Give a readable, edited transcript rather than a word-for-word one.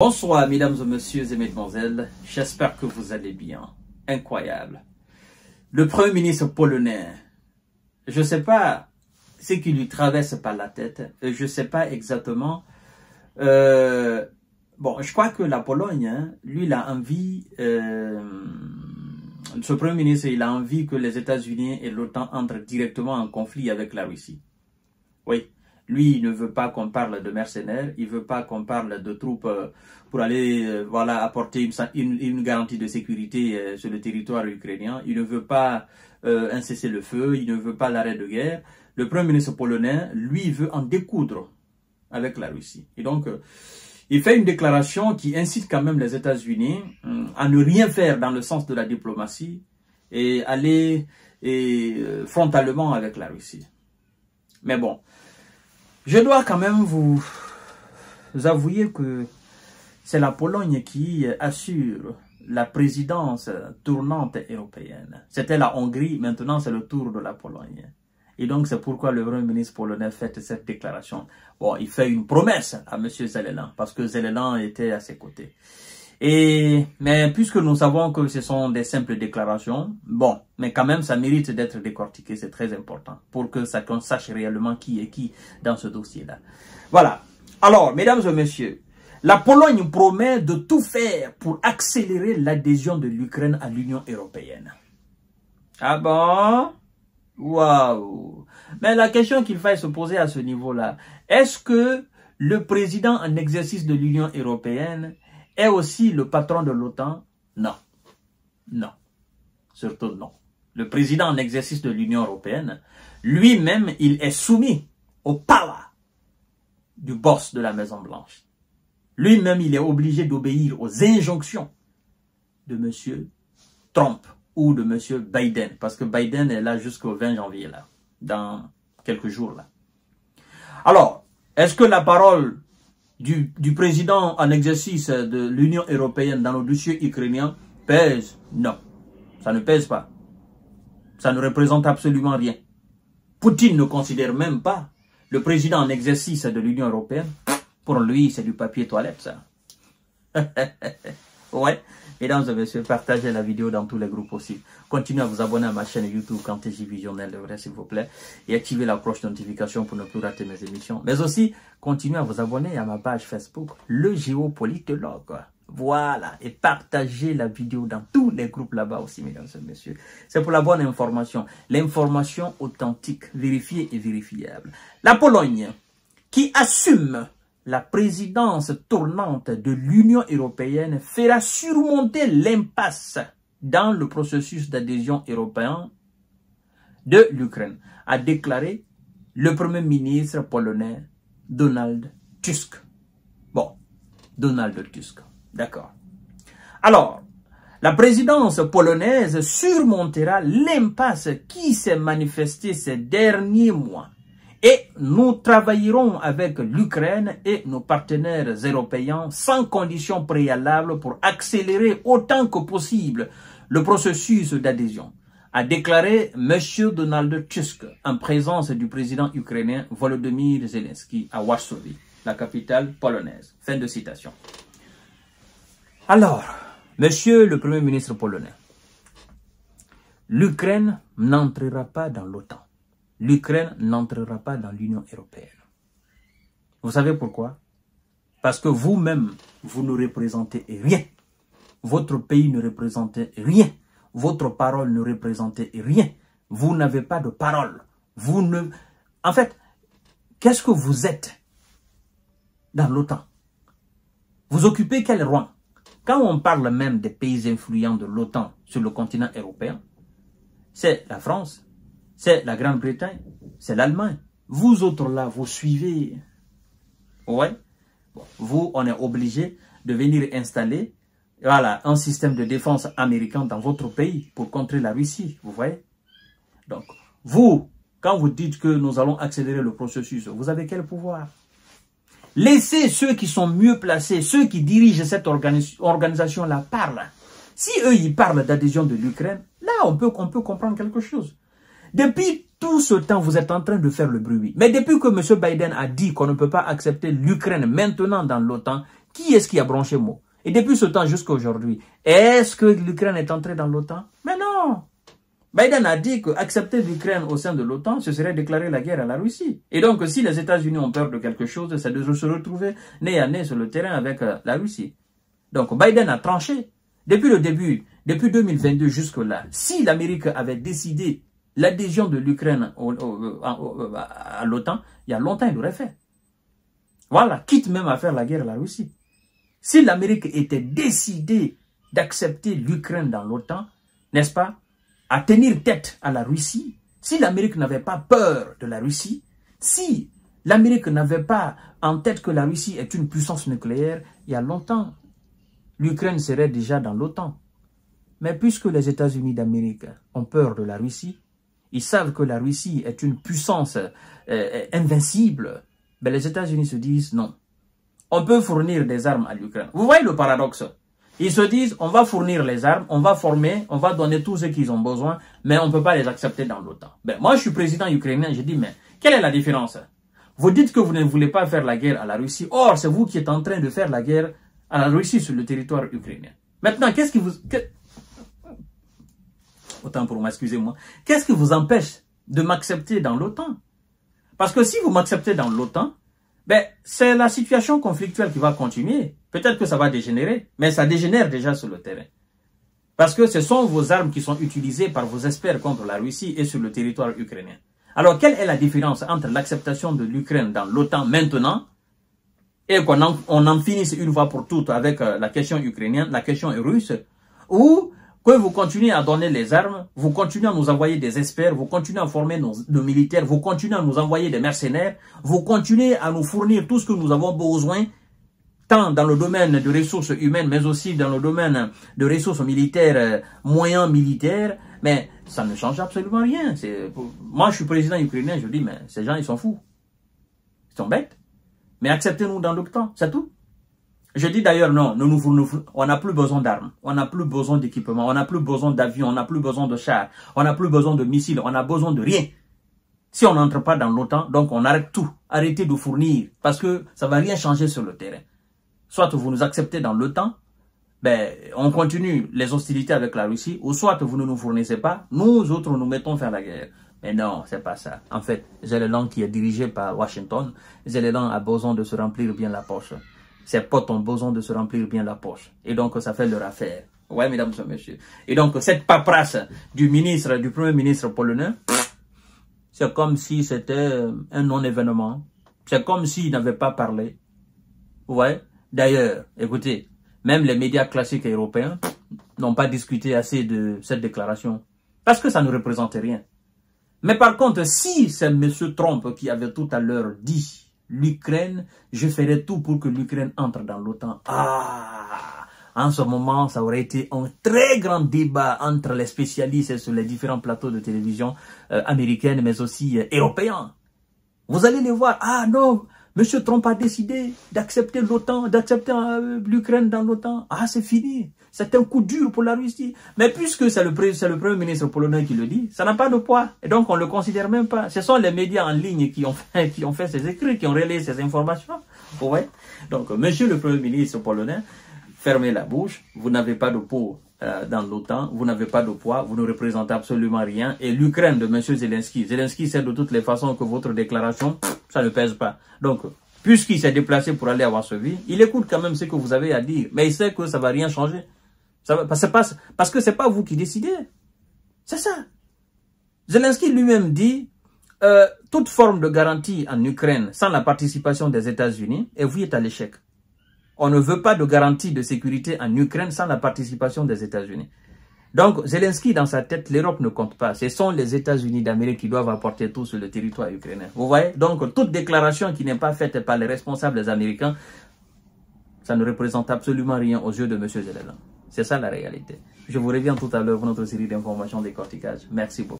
Bonsoir mesdames et messieurs et mesdemoiselles, j'espère que vous allez bien. Incroyable. Le Premier ministre polonais, je ne sais pas ce qui lui traverse par la tête, je ne sais pas exactement. Bon, je crois que la Pologne, lui, il a envie, ce Premier ministre, il a envie que les États-Unis et l'OTAN entrent directement en conflit avec la Russie. Oui. Lui, il ne veut pas qu'on parle de mercenaires, il ne veut pas qu'on parle de troupes pour aller voilà, apporter une garantie de sécurité sur le territoire ukrainien. Il ne veut pas un cessez-le-feu, il ne veut pas l'arrêt de guerre. Le Premier ministre polonais, lui, veut en découdre avec la Russie. Et donc, il fait une déclaration qui incite quand même les États-Unis à ne rien faire dans le sens de la diplomatie et aller frontalement avec la Russie. Mais bon, je dois quand même vous avouer que c'est la Pologne qui assure la présidence tournante européenne. C'était la Hongrie, maintenant c'est le tour de la Pologne. Et donc c'est pourquoi le Premier ministre polonais fait cette déclaration. Bon, il fait une promesse à M. Zelenski, parce que Zelenski était à ses côtés. Mais puisque nous savons que ce sont des simples déclarations, bon, mais quand même ça mérite d'être décortiqué, c'est très important, pour que qu'on sache réellement qui est qui dans ce dossier-là. Voilà. Alors, mesdames et messieurs, la Pologne promet de tout faire pour accélérer l'adhésion de l'Ukraine à l'Union européenne. Ah bon? Waouh! Mais la question qu'il faille se poser à ce niveau-là, est-ce que le président en exercice de l'Union européenne est aussi le patron de l'OTAN? Non. Non. Surtout non. Le président en exercice de l'Union européenne, lui-même, il est soumis au power du boss de la Maison-Blanche. Lui-même, il est obligé d'obéir aux injonctions de M. Trump ou de M. Biden. Parce que Biden est là jusqu'au 20 janvier, là, dans quelques jours. Là. Alors, est-ce que la parole du président en exercice de l'Union européenne dans le dossier ukrainien pèse? Non, ça ne pèse pas. Ça ne représente absolument rien. Poutine ne considère même pas le président en exercice de l'Union européenne. Pour lui, c'est du papier toilette, ça. Ouais, mesdames et messieurs, partagez la vidéo dans tous les groupes possibles. Continuez à vous abonner à ma chaîne YouTube Kanteji Visionnel de vrai, s'il vous plaît. Et activez la cloche de notification pour ne plus rater mes émissions. Mais aussi, continuez à vous abonner à ma page Facebook, le géopolitologue. Voilà. Et partagez la vidéo dans tous les groupes là-bas aussi, mesdames et messieurs. C'est pour la bonne information. L'information authentique, vérifiée et vérifiable. La Pologne, qui assume la présidence tournante de l'Union européenne, fera surmonter l'impasse dans le processus d'adhésion européen de l'Ukraine, a déclaré le Premier ministre polonais Donald Tusk. Bon, Donald Tusk, d'accord. Alors, la présidence polonaise surmontera l'impasse qui s'est manifestée ces derniers mois. Et nous travaillerons avec l'Ukraine et nos partenaires européens sans condition préalable pour accélérer autant que possible le processus d'adhésion, a déclaré M. Donald Tusk en présence du président ukrainien Volodymyr Zelensky à Varsovie, la capitale polonaise. Fin de citation. Alors, Monsieur le Premier ministre polonais, l'Ukraine n'entrera pas dans l'OTAN. L'Ukraine n'entrera pas dans l'Union européenne. Vous savez pourquoi? Parce que vous-même, vous ne représentez rien. Votre pays ne représente rien. Votre parole ne représente rien. Vous n'avez pas de parole. Vous ne... En fait, qu'est-ce que vous êtes dans l'OTAN? Vous occupez quel rang? Quand on parle même des pays influents de l'OTAN sur le continent européen, c'est la France, c'est la Grande-Bretagne, c'est l'Allemagne. Vous autres là, vous suivez. Ouais. Bon, vous, on est obligé de venir installer voilà, un système de défense américain dans votre pays pour contrer la Russie. Vous voyez? Donc, vous, quand vous dites que nous allons accélérer le processus, vous avez quel pouvoir? Laissez ceux qui sont mieux placés, ceux qui dirigent cette organisation-là parler. Si eux, ils parlent d'adhésion de l'Ukraine, là, on peut comprendre quelque chose. Depuis tout ce temps, vous êtes en train de faire le bruit. Mais depuis que M. Biden a dit qu'on ne peut pas accepter l'Ukraine maintenant dans l'OTAN, Qui est-ce qui a branché mot? Et depuis ce temps jusqu'à aujourd'hui, est-ce que l'Ukraine est entrée dans l'OTAN? Mais non! Biden a dit qu'accepter l'Ukraine au sein de l'OTAN, ce serait déclarer la guerre à la Russie. Et donc, si les États-Unis ont peur de quelque chose, c'est de se retrouver nez à nez sur le terrain avec la Russie. Donc, Biden a tranché. Depuis le début, depuis 2022 jusque-là, si l'Amérique avait décidé l'adhésion de l'Ukraine à l'OTAN, il y a longtemps, il l'aurait fait. Voilà, quitte même à faire la guerre à la Russie. Si l'Amérique était décidée d'accepter l'Ukraine dans l'OTAN, n'est-ce pas, à tenir tête à la Russie, si l'Amérique n'avait pas peur de la Russie, si l'Amérique n'avait pas en tête que la Russie est une puissance nucléaire, il y a longtemps, l'Ukraine serait déjà dans l'OTAN. Mais puisque les États-Unis d'Amérique ont peur de la Russie, ils savent que la Russie est une puissance invincible, ben les États-Unis se disent non. On peut fournir des armes à l'Ukraine. Vous voyez le paradoxe? Ils se disent, on va fournir les armes, on va former, on va donner tout ce qu'ils ont besoin, mais on ne peut pas les accepter dans l'OTAN. Ben, moi, je suis président ukrainien, je dis, mais quelle est la différence? Vous dites que vous ne voulez pas faire la guerre à la Russie. Or, c'est vous qui êtes en train de faire la guerre à la Russie sur le territoire ukrainien. Maintenant, qu'est-ce qui vous... Autant pour moi, excusez-moi. Qu'est-ce qui vous empêche de m'accepter dans l'OTAN? Parce que si vous m'acceptez dans l'OTAN, ben, c'est la situation conflictuelle qui va continuer. Peut-être que ça va dégénérer, mais ça dégénère déjà sur le terrain. Parce que ce sont vos armes qui sont utilisées par vos experts contre la Russie et sur le territoire ukrainien. Alors, quelle est la différence entre l'acceptation de l'Ukraine dans l'OTAN maintenant et qu'on en finisse une fois pour toutes avec la question ukrainienne, la question russe, ou que vous continuez à donner les armes, vous continuez à nous envoyer des experts, vous continuez à former nos militaires, vous continuez à nous envoyer des mercenaires, vous continuez à nous fournir tout ce que nous avons besoin, tant dans le domaine de ressources humaines, mais aussi dans le domaine de ressources militaires, moyens militaires, mais ça ne change absolument rien. Moi, je suis président ukrainien, je dis, mais ces gens, ils sont fous. Ils sont bêtes. Mais acceptez-nous dans l'OTAN, c'est tout. Je dis d'ailleurs non, on n'a plus besoin d'armes, on n'a plus besoin d'équipement, on n'a plus besoin d'avions, on n'a plus besoin de chars, on n'a plus besoin de missiles, on n'a besoin de rien. Si on n'entre pas dans l'OTAN, donc on arrête tout, arrêtez de fournir, parce que ça ne va rien changer sur le terrain. Soit vous nous acceptez dans l'OTAN, ben, on continue les hostilités avec la Russie, ou soit vous ne nous fournissez pas, nous autres nous mettons faire la guerre. Mais non, c'est pas ça. En fait, Zelensky qui est dirigé par Washington, Zelensky a besoin de se remplir bien la poche. Ses potes ont besoin de se remplir bien la poche. Et donc, ça fait leur affaire. Ouais, mesdames et messieurs. Et donc, cette paperasse du premier ministre polonais, c'est comme si c'était un non-événement. C'est comme s'il n'avait pas parlé. Ouais. D'ailleurs, écoutez, même les médias classiques européens n'ont pas discuté assez de cette déclaration. Parce que ça ne représentait rien. Mais par contre, si c'est M. Trump qui avait tout à l'heure dit l'Ukraine, je ferai tout pour que l'Ukraine entre dans l'OTAN. Ah, en ce moment, ça aurait été un très grand débat entre les spécialistes sur les différents plateaux de télévision américaines, mais aussi européens. Vous allez les voir. Ah non, M. Trump a décidé d'accepter l'OTAN, d'accepter l'Ukraine dans l'OTAN. Ah, c'est fini. C'est un coup dur pour la Russie. Mais puisque c'est le premier ministre polonais qui le dit, ça n'a pas de poids. Et donc, on ne le considère même pas. Ce sont les médias en ligne qui ont fait ces écrits, qui ont relayé ces informations. Ouais. Donc, monsieur le premier ministre polonais, fermez la bouche. Vous n'avez pas de peau dans l'OTAN. Vous n'avez pas de poids. Vous ne représentez absolument rien. Et l'Ukraine de monsieur Zelensky. Zelensky sait de toutes les façons que votre déclaration, ça ne pèse pas. Donc, puisqu'il s'est déplacé pour aller à Varsovie, il écoute quand même ce que vous avez à dire. Mais il sait que ça ne va rien changer. Parce que ce n'est pas vous qui décidez. C'est ça. Zelensky lui-même dit, toute forme de garantie en Ukraine sans la participation des États-Unis, et vous êtes à l'échec. On ne veut pas de garantie de sécurité en Ukraine sans la participation des États-Unis. Donc, Zelensky, dans sa tête, l'Europe ne compte pas. Ce sont les États-Unis d'Amérique qui doivent apporter tout sur le territoire ukrainien. Vous voyez? Donc, toute déclaration qui n'est pas faite par les responsables américains, ça ne représente absolument rien aux yeux de M. Zelensky. C'est ça la réalité. Je vous reviens tout à l'heure pour notre série d'informations décortiquage. Merci beaucoup.